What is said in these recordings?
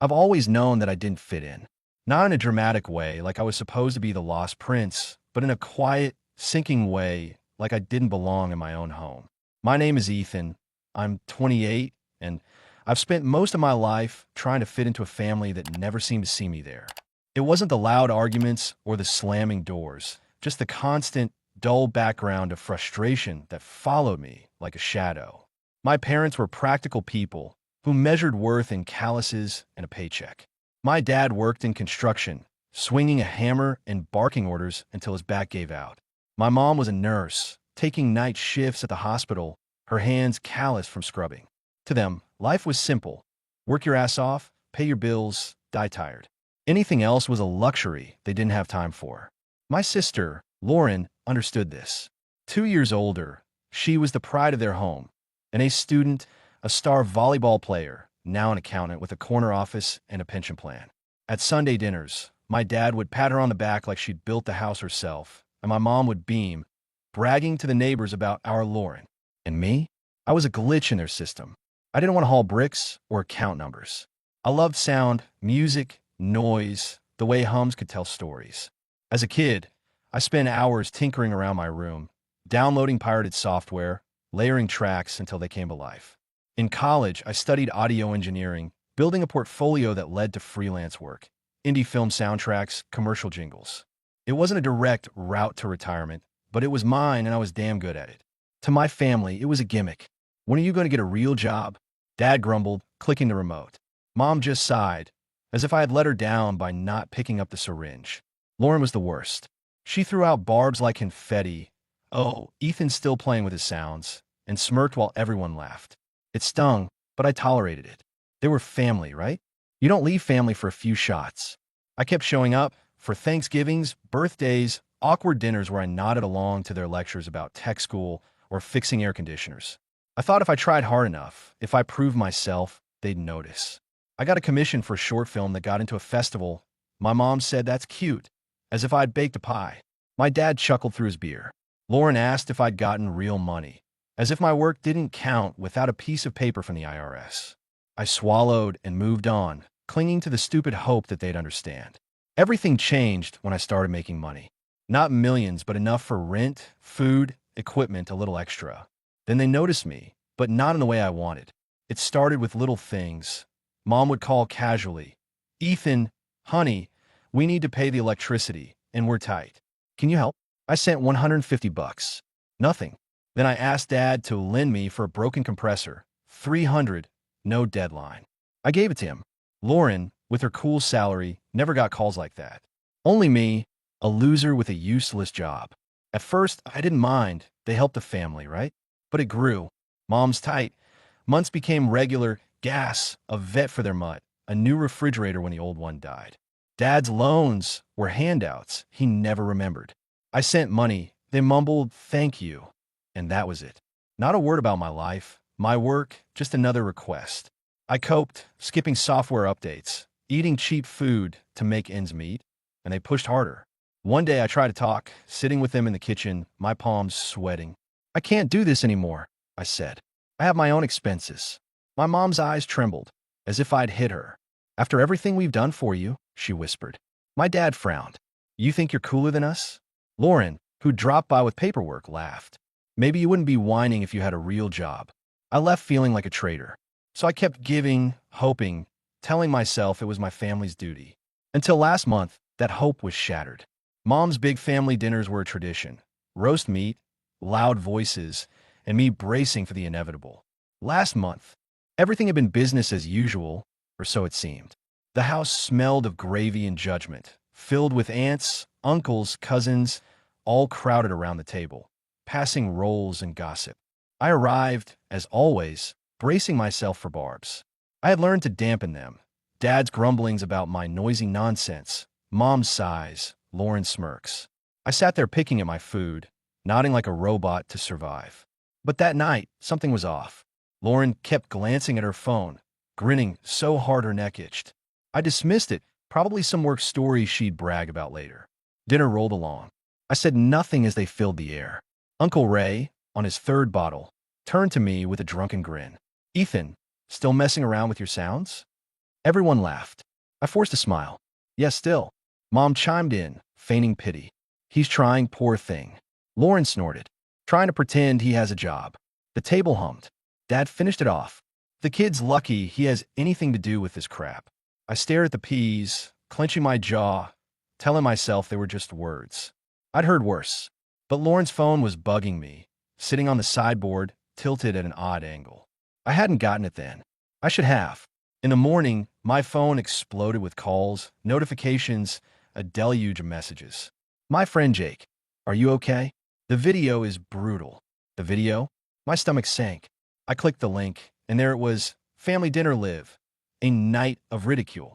I've always known that I didn't fit in. Not in a dramatic way, like I was supposed to be the lost prince, but in a quiet, sinking way, like I didn't belong in my own home. My name is Ethan. I'm 28, and I've spent most of my life trying to fit into a family that never seemed to see me there. It wasn't the loud arguments or the slamming doors, just the constant, dull background of frustration that followed me like a shadow. My parents were practical people who measured worth in calluses and a paycheck. My dad worked in construction, swinging a hammer and barking orders until his back gave out. My mom was a nurse, taking night shifts at the hospital, her hands calloused from scrubbing. To them, life was simple. Work your ass off, pay your bills, die tired. Anything else was a luxury they didn't have time for. My sister, Lauren, understood this. 2 years older, she was the pride of their home. An A student, a star volleyball player, now an accountant with a corner office and a pension plan. At Sunday dinners, my dad would pat her on the back like she'd built the house herself, and my mom would beam, bragging to the neighbors about our Lauren. And me? I was a glitch in their system. I didn't want to haul bricks or count numbers. I loved sound, music, noise, the way hums could tell stories. As a kid, I spent hours tinkering around my room, downloading pirated software, layering tracks until they came to life. In college, I studied audio engineering, building a portfolio that led to freelance work, indie film soundtracks, commercial jingles. It wasn't a direct route to retirement, but it was mine and I was damn good at it. To my family, it was a gimmick. When are you going to get a real job? Dad grumbled, clicking the remote. Mom just sighed, as if I had let her down by not picking up the syringe. Lauren was the worst. She threw out barbs like confetti. Oh, Ethan's still playing with his sounds, and smirked while everyone laughed. It stung, but I tolerated it. They were family, right? You don't leave family for a few shots. I kept showing up for Thanksgivings, birthdays, awkward dinners where I nodded along to their lectures about tech school or fixing air conditioners. I thought if I tried hard enough, if I proved myself, they'd notice. I got a commission for a short film that got into a festival. My mom said that's cute, as if I'd baked a pie. My dad chuckled through his beer. Lauren asked if I'd gotten real money, as if my work didn't count without a piece of paper from the IRS. I swallowed and moved on, clinging to the stupid hope that they'd understand. Everything changed when I started making money. Not millions, but enough for rent, food, equipment, a little extra. Then they noticed me, but not in the way I wanted. It started with little things. Mom would call casually. Ethan, honey, we need to pay the electricity, and we're tight. Can you help? I sent $150. Nothing. Then I asked Dad to lend me for a broken compressor. 300, no deadline. I gave it to him. Lauren, with her cool salary, never got calls like that. Only me, a loser with a useless job. At first, I didn't mind. They helped the family, right? But it grew. Mom's tight. Months became regular. Gas, a vet for their mutt, a new refrigerator when the old one died. Dad's loans were handouts he never remembered. I sent money. They mumbled, thank you. And that was it. Not a word about my life, my work, just another request. I coped, skipping software updates, eating cheap food to make ends meet, and they pushed harder. One day I tried to talk, sitting with them in the kitchen, my palms sweating. I can't do this anymore, I said. I have my own expenses. My mom's eyes trembled, as if I'd hit her. After everything we've done for you, she whispered. My dad frowned. You think you're cooler than us? Lauren, who dropped by with paperwork, laughed. Maybe you wouldn't be whining if you had a real job. I left feeling like a traitor. So I kept giving, hoping, telling myself it was my family's duty. Until last month, that hope was shattered. Mom's big family dinners were a tradition. Roast meat, loud voices, and me bracing for the inevitable. Last month, everything had been business as usual, or so it seemed. The house smelled of gravy and judgment, filled with aunts, uncles, cousins, all crowded around the table, passing rolls and gossip. I arrived, as always, bracing myself for barbs. I had learned to dampen them. Dad's grumblings about my noisy nonsense, Mom's sighs, Lauren's smirks. I sat there picking at my food, nodding like a robot to survive. But that night, something was off. Lauren kept glancing at her phone, grinning so hard her neck itched. I dismissed it, probably some work story she'd brag about later. Dinner rolled along. I said nothing as they filled the air. Uncle Ray, on his third bottle, turned to me with a drunken grin. Ethan, still messing around with your sounds? Everyone laughed. I forced a smile. Yes, still. Mom chimed in, feigning pity. He's trying, poor thing. Lauren snorted, trying to pretend he has a job. The table hummed. Dad finished it off. The kid's lucky he has anything to do with this crap. I stared at the peas, clenching my jaw, telling myself they were just words. I'd heard worse. But Lauren's phone was bugging me, sitting on the sideboard, tilted at an odd angle. I hadn't gotten it then. I should have. In the morning, my phone exploded with calls, notifications, a deluge of messages. My friend Jake, are you okay? The video is brutal. The video? My stomach sank. I clicked the link, and there it was, Family Dinner Live, a night of ridicule.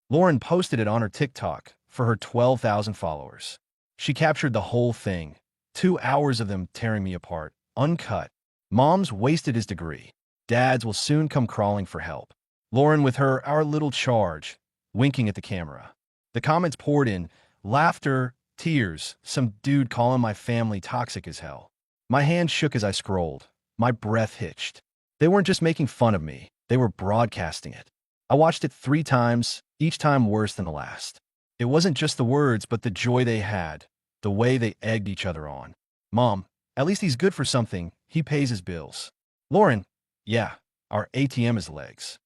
Lauren posted it on her TikTok for her 12,000 followers. She captured the whole thing, 2 hours of them tearing me apart, uncut. Mom's wasted his degree. Dad's will soon come crawling for help. Lauren with her our little charge, winking at the camera. The comments poured in, laughter, tears, some dude calling my family toxic as hell. My hand shook as I scrolled. My breath hitched. They weren't just making fun of me, they were broadcasting it. I watched it 3 times, each time worse than the last. It wasn't just the words, but the joy they had, the way they egged each other on. Mom, at least he's good for something, he pays his bills. Lauren, yeah, our ATM is legs.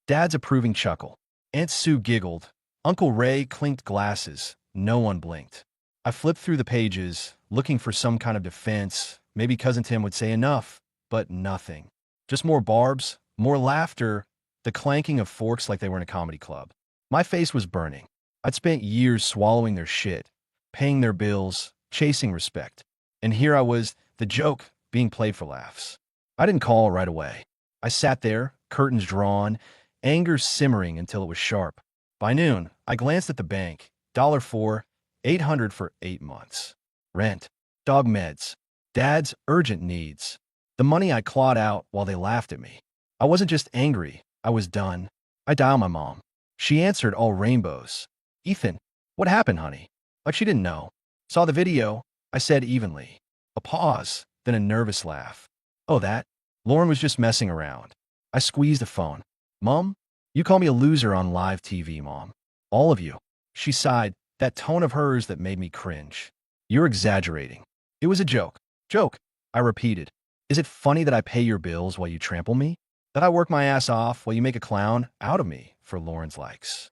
Dad's approving chuckle. Aunt Sue giggled. Uncle Ray clinked glasses. No one blinked. I flipped through the pages, looking for some kind of defense. Maybe Cousin Tim would say enough, but nothing. Just more barbs, more laughter, the clanking of forks like they were in a comedy club. My face was burning. I'd spent years swallowing their shit, paying their bills, chasing respect. And here I was, the joke, being played for laughs. I didn't call right away. I sat there, curtains drawn, anger simmering until it was sharp. By noon, I glanced at the bank. $4, $800 for 8 months. Rent, dog meds, Dad's urgent needs. The money I clawed out while they laughed at me. I wasn't just angry, I was done. I dialed my mom. She answered all rainbows. Ethan, what happened, honey? Like she didn't know. Saw the video, I said evenly. A pause, then a nervous laugh. Oh, that? Lauren was just messing around. I squeezed the phone. Mom, you call me a loser on live TV, Mom. All of you. She sighed, that tone of hers that made me cringe. You're exaggerating. It was a joke. Joke, I repeated. Is it funny that I pay your bills while you trample me? That I work my ass off while you make a clown out of me for Lauren's likes?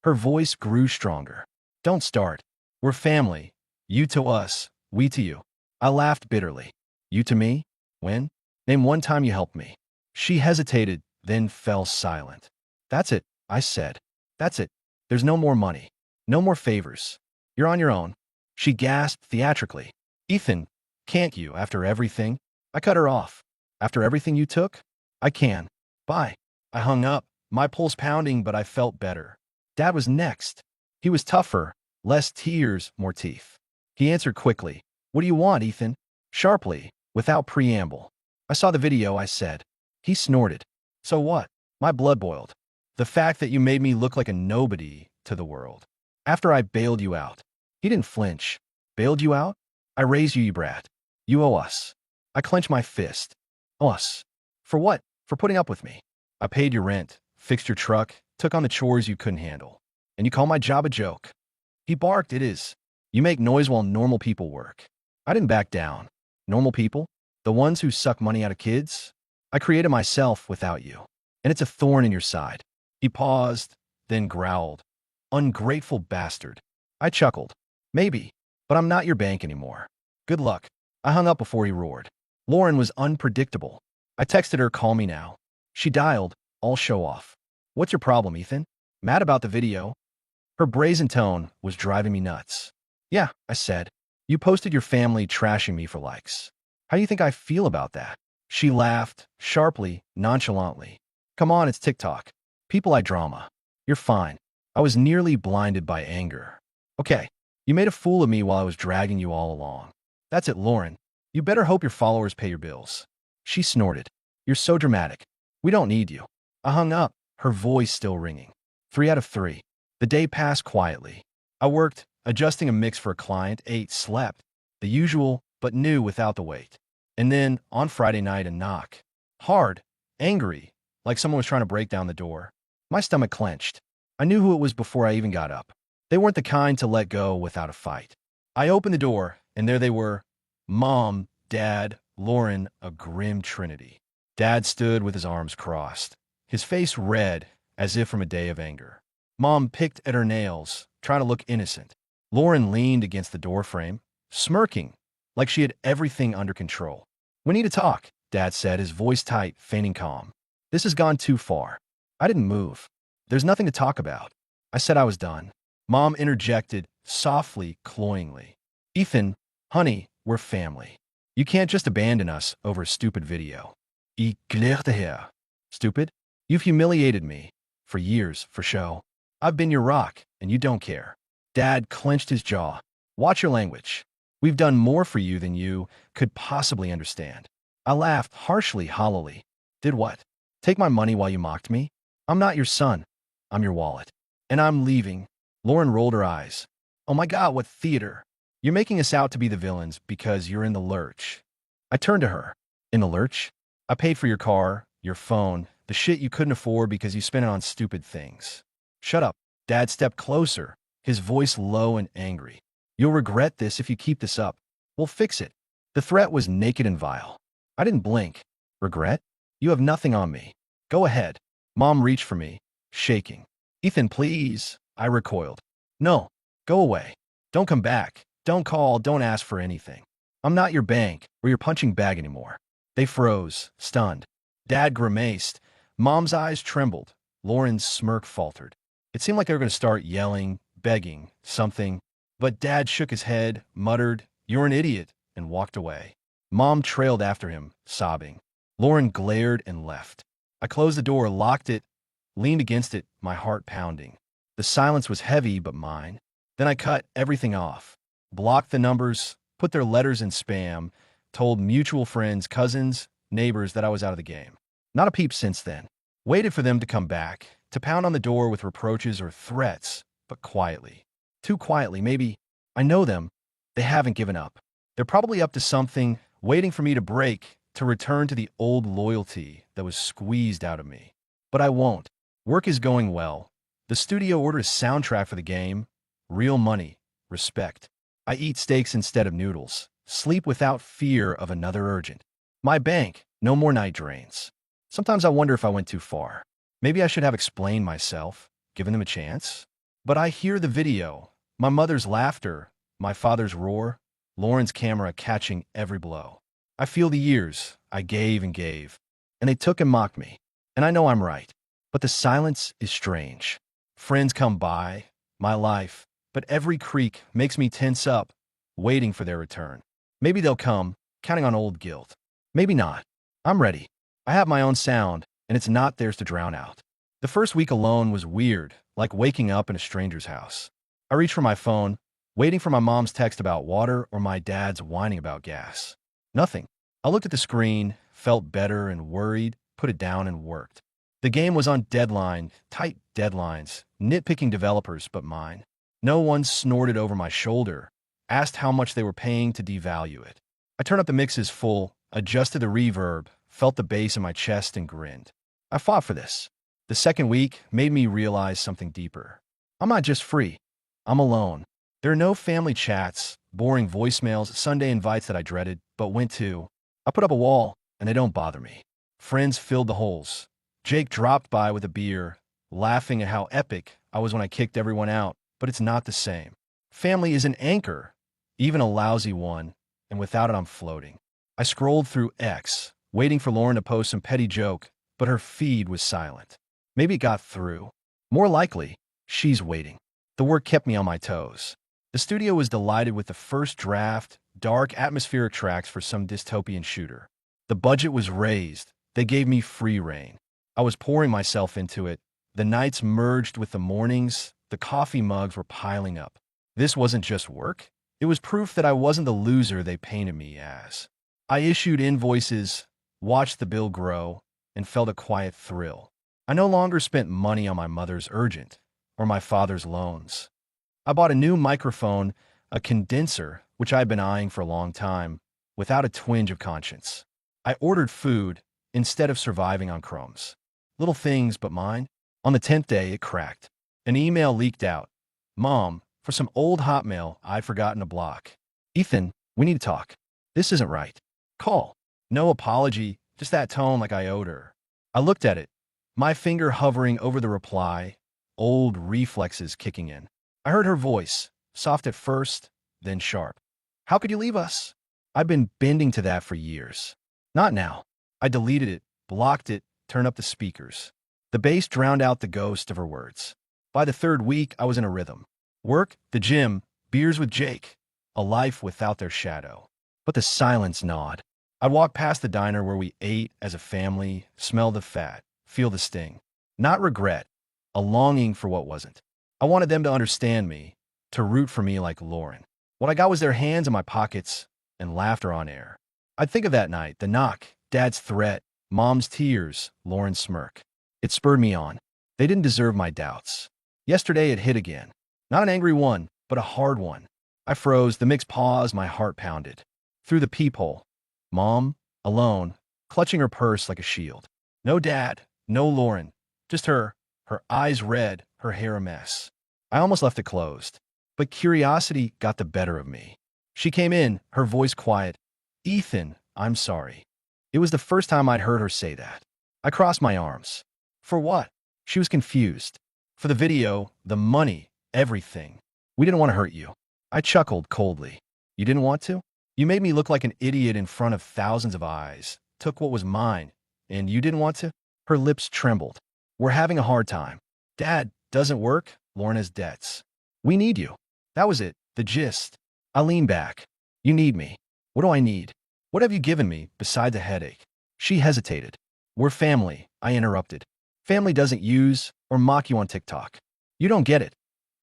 Her voice grew stronger. Don't start. We're family. You to us, we to you. I laughed bitterly. You to me? When? Name one time you helped me. She hesitated, then fell silent. That's it, I said. That's it. There's no more money. No more favors. You're on your own. She gasped theatrically. Ethan, can't you, after everything? I cut her off. After everything you took? I can. Bye. I hung up, my pulse pounding, but I felt better. Dad was next. He was tougher, less tears, more teeth. He answered quickly. What do you want, Ethan? Sharply, without preamble. I saw the video, I said. He snorted. So what? My blood boiled. The fact that you made me look like a nobody to the world. After I bailed you out. He didn't flinch. Bailed you out? I raised you, you brat. You owe us. I clenched my fist. Us. For what? For putting up with me. I paid your rent, fixed your truck, took on the chores you couldn't handle. And you call my job a joke. He barked, it is. You make noise while normal people work. I didn't back down. Normal people? The ones who suck money out of kids? I created myself without you. And it's a thorn in your side. He paused, then growled. Ungrateful bastard. I chuckled. Maybe, but I'm not your bank anymore. Good luck. I hung up before he roared. Lauren was unpredictable. I texted her, call me now. She dialed, all show off. What's your problem, Ethan? Mad about the video? Her brazen tone was driving me nuts. Yeah, I said. You posted your family trashing me for likes. How do you think I feel about that? She laughed, sharply, nonchalantly. Come on, it's TikTok. People like drama. You're fine. I was nearly blinded by anger. Okay, you made a fool of me while I was dragging you all along. That's it, Lauren. You better hope your followers pay your bills. She snorted. You're so dramatic. We don't need you. I hung up, her voice still ringing. 3 out of 3. The day passed quietly. I worked, adjusting a mix for a client, ate, slept. The usual, but new without the weight. And then, on Friday night, a knock. Hard, angry, like someone was trying to break down the door. My stomach clenched. I knew who it was before I even got up. They weren't the kind to let go without a fight. I opened the door, and there they were. Mom, Dad, Lauren, a grim trinity. Dad stood with his arms crossed, his face red as if from a day of anger. Mom picked at her nails, trying to look innocent. Lauren leaned against the doorframe, smirking, like she had everything under control. "We need to talk," Dad said, his voice tight, feigning calm. "This has gone too far." I didn't move. "There's nothing to talk about." I said I was done. Mom interjected, softly, cloyingly. "Ethan, honey, we're family. You can't just abandon us over a stupid video." Hier. Stupid? You've humiliated me. For years, for show. I've been your rock, and you don't care. Dad clenched his jaw. "Watch your language. We've done more for you than you could possibly understand." I laughed harshly, hollowly. "Did what? Take my money while you mocked me? I'm not your son. I'm your wallet. And I'm leaving." Lauren rolled her eyes. "Oh my God, what theater. You're making us out to be the villains because you're in the lurch." I turned to her. "In the lurch? I paid for your car, your phone, the shit you couldn't afford because you spent it on stupid things." "Shut up." Dad stepped closer, his voice low and angry. "You'll regret this if you keep this up. We'll fix it." The threat was naked and vile. I didn't blink. "Regret? You have nothing on me. Go ahead." Mom reached for me, shaking. "Ethan, please." I recoiled. "No. Go away. Don't come back. Don't call. Don't ask for anything. I'm not your bank or your punching bag anymore." They froze, stunned. Dad grimaced. Mom's eyes trembled. Lauren's smirk faltered. It seemed like they were going to start yelling, begging, something. But Dad shook his head, muttered, "You're an idiot," and walked away. Mom trailed after him, sobbing. Lauren glared and left. I closed the door, locked it, leaned against it, my heart pounding. The silence was heavy but mine. Then I cut everything off, blocked the numbers, put their letters in spam, told mutual friends, cousins, neighbors that I was out of the game. Not a peep since then. Waited for them to come back, to pound on the door with reproaches or threats, but quietly. Too quietly, maybe. I know them. They haven't given up. They're probably up to something, waiting for me to break, to return to the old loyalty that was squeezed out of me. But I won't. Work is going well. The studio ordered a soundtrack for the game. Real money. Respect. I eat steaks instead of noodles. Sleep without fear of another urgent. My bank. No more night drains. Sometimes I wonder if I went too far. Maybe I should have explained myself, given them a chance. But I hear the video. My mother's laughter. My father's roar. Lauren's camera catching every blow. I feel the years I gave and gave, and they took and mocked me. And I know I'm right. But the silence is strange. Friends come by, my life, but every creak makes me tense up, waiting for their return. Maybe they'll come, counting on old guilt. Maybe not. I'm ready. I have my own sound, and it's not theirs to drown out. The first week alone was weird, like waking up in a stranger's house. I reached for my phone, waiting for my mom's text about water or my dad's whining about gas. Nothing. I looked at the screen, felt better and worried, put it down and worked. The game was on deadline, tight deadlines, nitpicking developers but mine. No one snorted over my shoulder, asked how much they were paying to devalue it. I turned up the mixes full, adjusted the reverb, felt the bass in my chest and grinned. I fought for this. The second week made me realize something deeper. I'm not just free. I'm alone. There are no family chats, boring voicemails, Sunday invites that I dreaded, but went to. I put up a wall, and they don't bother me. Friends filled the holes. Jake dropped by with a beer, laughing at how epic I was when I kicked everyone out, but it's not the same. Family is an anchor, even a lousy one, and without it I'm floating. I scrolled through X, waiting for Lauren to post some petty joke, but her feed was silent. Maybe it got through. More likely, she's waiting. The work kept me on my toes. The studio was delighted with the first draft, dark, atmospheric tracks for some dystopian shooter. The budget was raised. They gave me free rein. I was pouring myself into it. The nights merged with the mornings. The coffee mugs were piling up. This wasn't just work. It was proof that I wasn't the loser they painted me as. I issued invoices, watched the bill grow, and felt a quiet thrill. I no longer spent money on my mother's urgent or my father's loans. I bought a new microphone, a condenser, which I had been eyeing for a long time, without a twinge of conscience. I ordered food instead of surviving on crumbs. Little things, but mine. On the 10th day, it cracked. An email leaked out. Mom, for some old Hotmail I'd forgotten to block. Ethan, we need to talk. This isn't right. Call. No apology, just that tone like I owed her. I looked at it, my finger hovering over the reply, old reflexes kicking in. I heard her voice, soft at first, then sharp. How could you leave us? I'd been bending to that for years. Not now. I deleted it, blocked it, turned up the speakers. The bass drowned out the ghost of her words. By the third week, I was in a rhythm. Work, the gym, beers with Jake. A life without their shadow. But the silence gnawed. I'd walk past the diner where we ate as a family, smell the fat, feel the sting. Not regret, a longing for what wasn't. I wanted them to understand me, to root for me like Lauren. What I got was their hands in my pockets and laughter on air. I'd think of that night, the knock, Dad's threat, Mom's tears, Lauren's smirk. It spurred me on. They didn't deserve my doubts. Yesterday it hit again. Not an angry one, but a hard one. I froze, the mix paused, my heart pounded. Through the peephole, Mom, alone, clutching her purse like a shield. No Dad, no Lauren, just her eyes red, her hair a mess. I almost left it closed, but curiosity got the better of me. She came in, her voice quiet. Ethan, I'm sorry. It was the first time I'd heard her say that. I crossed my arms. For what? She was confused. For the video, the money, everything. We didn't want to hurt you. I chuckled coldly. You didn't want to? You made me look like an idiot in front of thousands of eyes, took what was mine, and you didn't want to? Her lips trembled. We're having a hard time. Dad doesn't work, Lauren has debts. We need you. That was it, the gist. I leaned back. You need me. What do I need? What have you given me besides a headache? She hesitated. We're family, I interrupted. Family doesn't use or mock you on TikTok. You don't get it.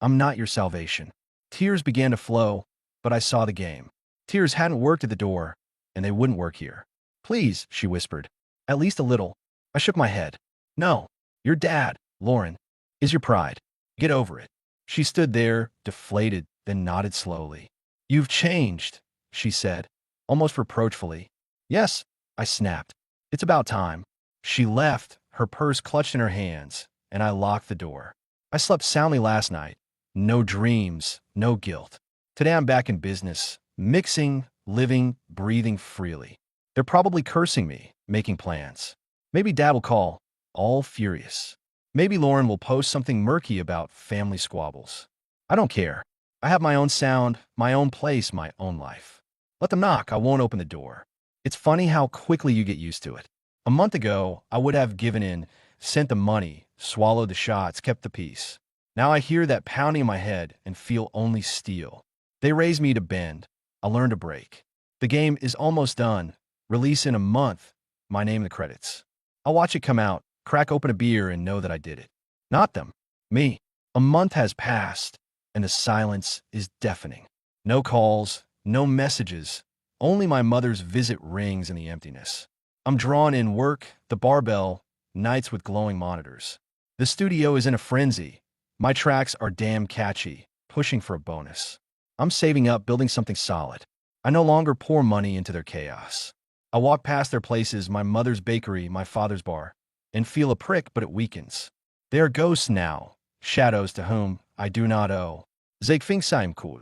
I'm not your salvation. Tears began to flow, but I saw the game. Tears hadn't worked at the door, and they wouldn't work here. Please, she whispered. At least a little. I shook my head. No, your dad, Lauren, is your pride. Get over it. She stood there, deflated, then nodded slowly. You've changed, she said, almost reproachfully. Yes, I snapped. It's about time. She left, her purse clutched in her hands, and I locked the door. I slept soundly last night. No dreams, no guilt. Today I'm back in business, mixing, living, breathing freely. They're probably cursing me, making plans. Maybe Dad will call, all furious. Maybe Lauren will post something murky about family squabbles. I don't care. I have my own sound, my own place, my own life. Let them knock, I won't open the door. It's funny how quickly you get used to it. A month ago, I would have given in, sent the money, swallowed the shots, kept the peace. Now I hear that pounding in my head and feel only steel. They raised me to bend. I learned to break. The game is almost done. Release in a month. My name in the credits. I'll watch it come out, crack open a beer and know that I did it. Not them. Me. A month has passed, and the silence is deafening. No calls, no messages. Only my mother's visit rings in the emptiness. I'm drawn in work, the barbell, nights with glowing monitors. The studio is in a frenzy. My tracks are damn catchy, pushing for a bonus. I'm saving up, building something solid. I no longer pour money into their chaos. I walk past their places, my mother's bakery, my father's bar, and feel a prick, but it weakens. They are ghosts now, shadows to whom I do not owe. Zake thinks I'm cool.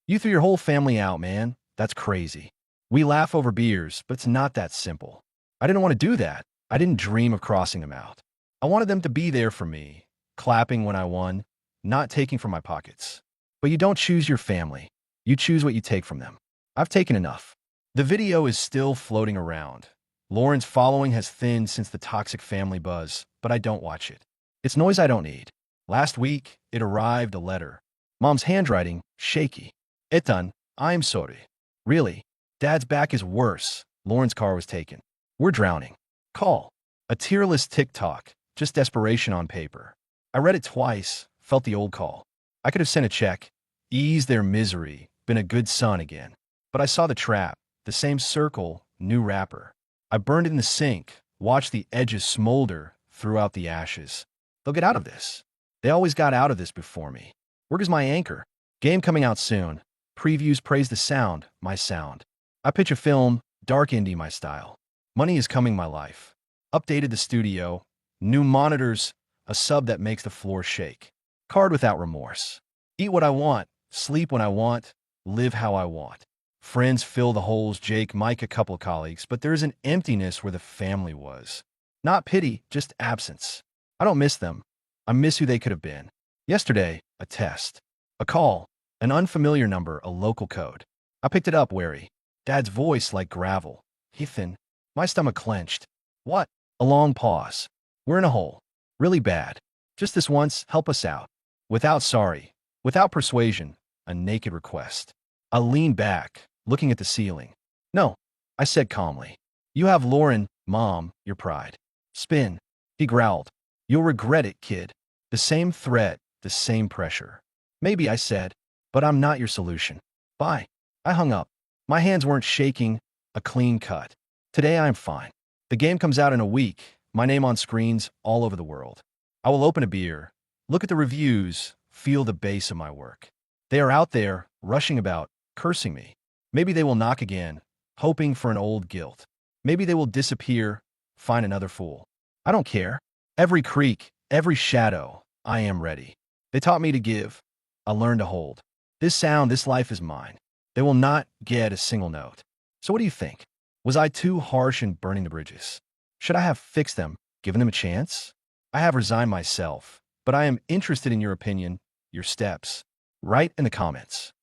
You threw your whole family out, man. That's crazy. We laugh over beers, but it's not that simple. I didn't want to do that. I didn't dream of crossing them out. I wanted them to be there for me, clapping when I won, not taking from my pockets. But you don't choose your family. You choose what you take from them. I've taken enough. The video is still floating around. Lauren's following has thinned since the toxic family buzz, but I don't watch it. It's noise I don't need. Last week, it arrived a letter. Mom's handwriting, shaky. Ethan, I'm sorry. Really, Dad's back is worse. Lauren's car was taken. We're drowning. Call. A tearless TikTok, just desperation on paper. I read it twice, felt the old call. I could have sent a check, eased their misery, been a good son again. But I saw the trap, the same circle, new wrapper. I burned it in the sink, watched the edges smolder, threw out the ashes. They'll get out of this. They always got out of this before me. Work is my anchor. Game coming out soon. Previews praise the sound, my sound. I pitch a film, dark indie my style. Money is coming my life. Updated the studio. New monitors, A sub that makes the floor shake. Card without remorse. Eat what I want, sleep when I want, live how I want. Friends fill the holes, Jake, Mike, a couple colleagues, but there's an emptiness where the family was. Not pity, just absence. I don't miss them. I miss who they could have been. Yesterday, a test. A call. An unfamiliar number, a local code. I picked it up, wary. Dad's voice like gravel. Ethan. My stomach clenched. What? A long pause. We're in a hole. Really bad. Just this once, help us out. Without sorry. Without persuasion. A naked request. I leaned back, looking at the ceiling. No, I said calmly. You have Lauren, Mom, your pride. Spin. He growled. You'll regret it, kid. The same threat, the same pressure. Maybe, I said, but I'm not your solution. Bye. I hung up. My hands weren't shaking, a clean cut. Today I'm fine. The game comes out in a week, my name on screens all over the world. I will open a beer, look at the reviews, feel the bass of my work. They are out there, rushing about, cursing me. Maybe they will knock again, hoping for an old guilt. Maybe they will disappear, find another fool. I don't care. Every creak, every shadow, I am ready. They taught me to give. I learned to hold. This sound, this life is mine. They will not get a single note. So what do you think? Was I too harsh in burning the bridges? Should I have fixed them, given them a chance? I have resigned myself, but I am interested in your opinion, your steps. Write in the comments.